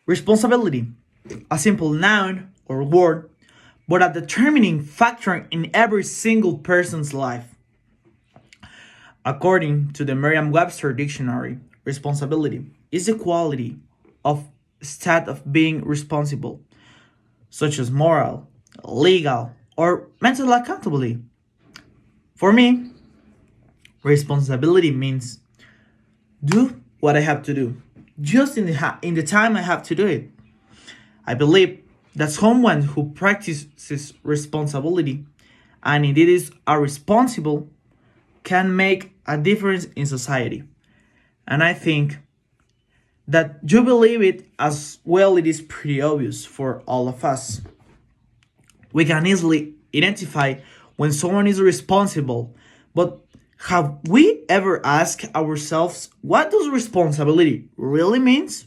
Responsibility, a simple noun or word, but a determining factor in every single person's life. According to the Merriam-Webster dictionary, responsibility is the quality of state of being responsible, such as moral, legal, or mental accountability. For me, responsibility means do what I have to do, just in the time I have to do it. I believe that someone who practices responsibility and indeed is a responsible can make a difference in society. And I think that you believe it as well, it is pretty obvious for all of us. We can easily identify when someone is responsible, but have we ever asked ourselves what does responsibility really means?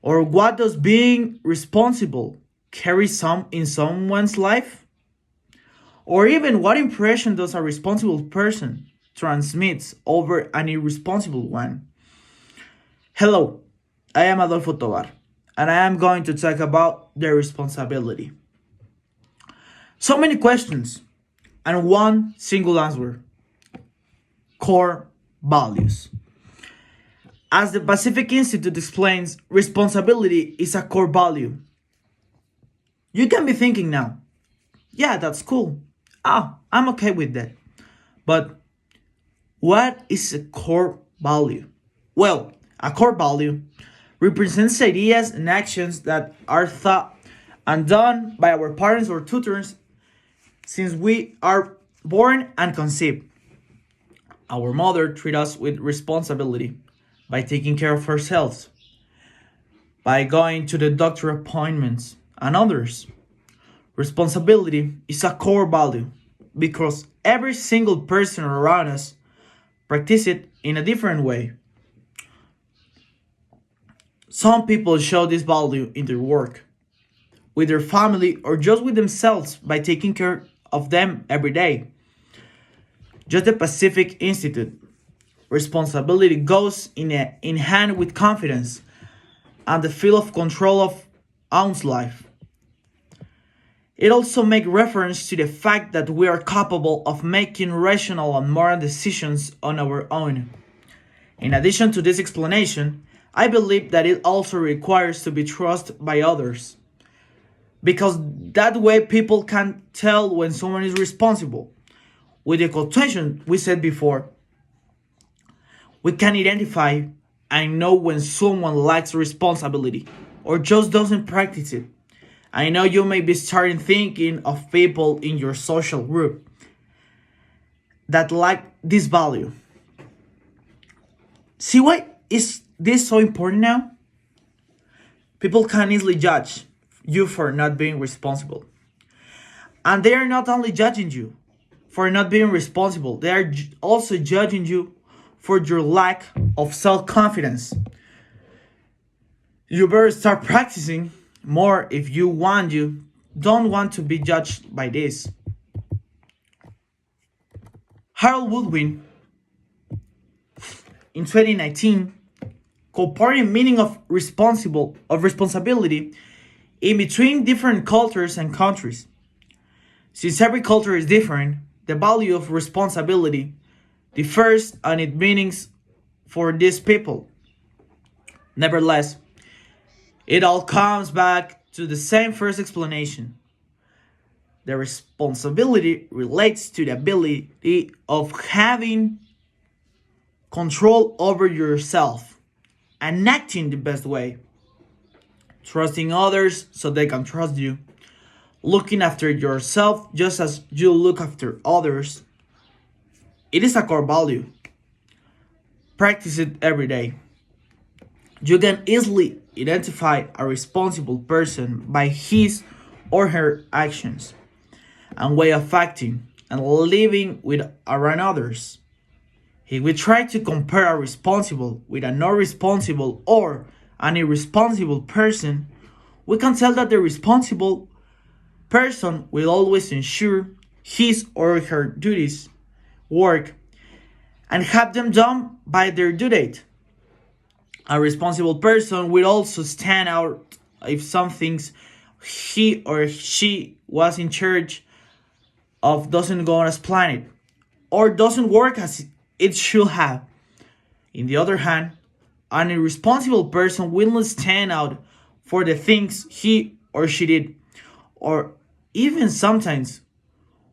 Or what does being responsible carry some in someone's life? Or even what impression does a responsible person transmit over an irresponsible one? Hello, I am Adolfo Tovar, and I am going to talk about the responsibility. So many questions, and one single answer: core values. As the Pacific Institute explains, responsibility is a core value. You can be thinking now, yeah, that's cool. I'm okay with that. But what is a core value? Well, a core value represents ideas and actions that are thought and done by our parents or tutors since we are born and conceived. Our mother treats us with responsibility by taking care of ourselves, by going to the doctor appointments, and others. Responsibility is a core value because every single person around us practice it in a different way. Some people show this value in their work, with their family, or just with themselves by taking care of them every day. Just the Pacific Institute. Responsibility goes in hand with confidence and the feel of control of one's life. It also makes reference to the fact that we are capable of making rational and moral decisions on our own. In addition to this explanation, I believe that it also requires to be trusted by others, because that way people can tell when someone is responsible. With the quotation we said before, we can identify and know when someone lacks responsibility or just doesn't practice it. I know you may be starting thinking of people in your social group that lack this value. See why is this so important now? People can easily judge you for not being responsible. And they are not only judging you for not being responsible, they are also judging you for your lack of self-confidence. You better start practicing more if you don't want to be judged by this. Harold Woodwin in 2019 comparing meaning of responsibility in between different cultures and countries. Since every culture is different, the value of responsibility differs on its meanings for these people. Nevertheless, it all comes back to the same first explanation. The responsibility relates to the ability of having control over yourself and acting the best way, trusting others so they can trust you, looking after yourself just as you look after others. It is a core value. Practice it every day. You can easily identify a responsible person by his or her actions and way of acting and living with around others. If we try to compare a responsible with a not responsible or an irresponsible person, we can tell that the responsible person will always ensure his or her duties, work, and have them done by their due date. A responsible person will also stand out if some things he or she was in charge of doesn't go as planned or doesn't work as it should have. On the other hand, an irresponsible person will not stand out for the things he or she did, or even sometimes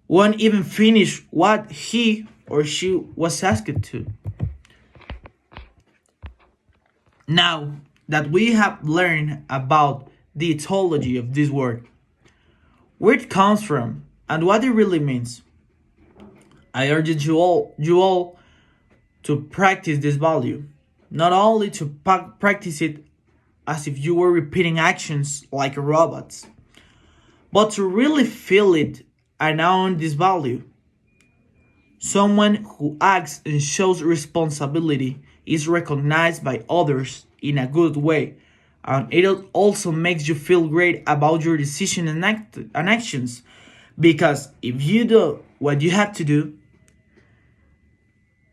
won't even finish what he or she was asked to. Now that we have learned about the etymology of this word, where it comes from, and what it really means, I urge you all to practice this value, not only to practice it as if you were repeating actions like robots, but to really feel it and own this value. Someone who acts and shows responsibility is recognized by others in a good way, and it also makes you feel great about your decision and actions. Because if you do what you have to do,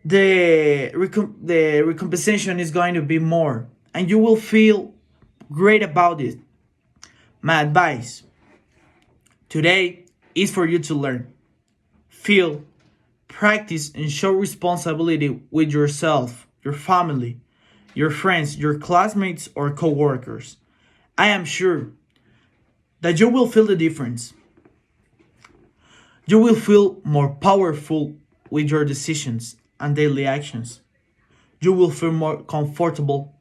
the recompensation is going to be more, and you will feel great about it. My advice today is for you to learn, feel, practice, and show responsibility with yourself, your family, your friends, your classmates, or coworkers. I am sure that you will feel the difference. You will feel more powerful with your decisions and daily actions. You will feel more comfortable.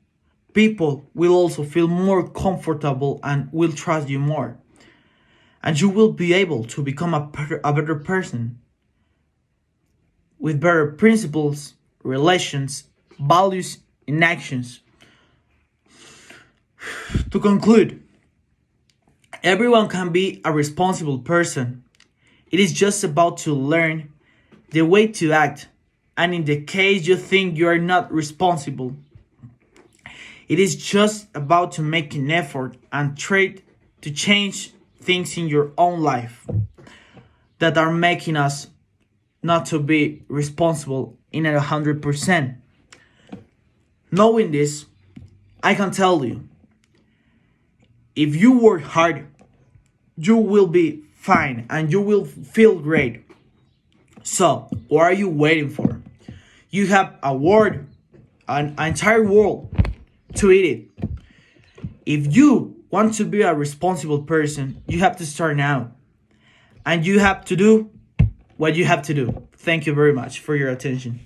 People will also feel more comfortable and will trust you more. And you will be able to become a better person with better principles, relations, values, and actions. To conclude, everyone can be a responsible person. It is just about to learn the way to act. And in the case you think you are not responsible, it is just about to make an effort and try to change things in your own life that are making us not to be responsible in 100%. Knowing this, I can tell you, if you work hard, you will be fine and you will feel great. So, what are you waiting for? You have a world, an entire world to eat it. If you want to be a responsible person, you have to start now. And you have to do what you have to do. Thank you very much for your attention.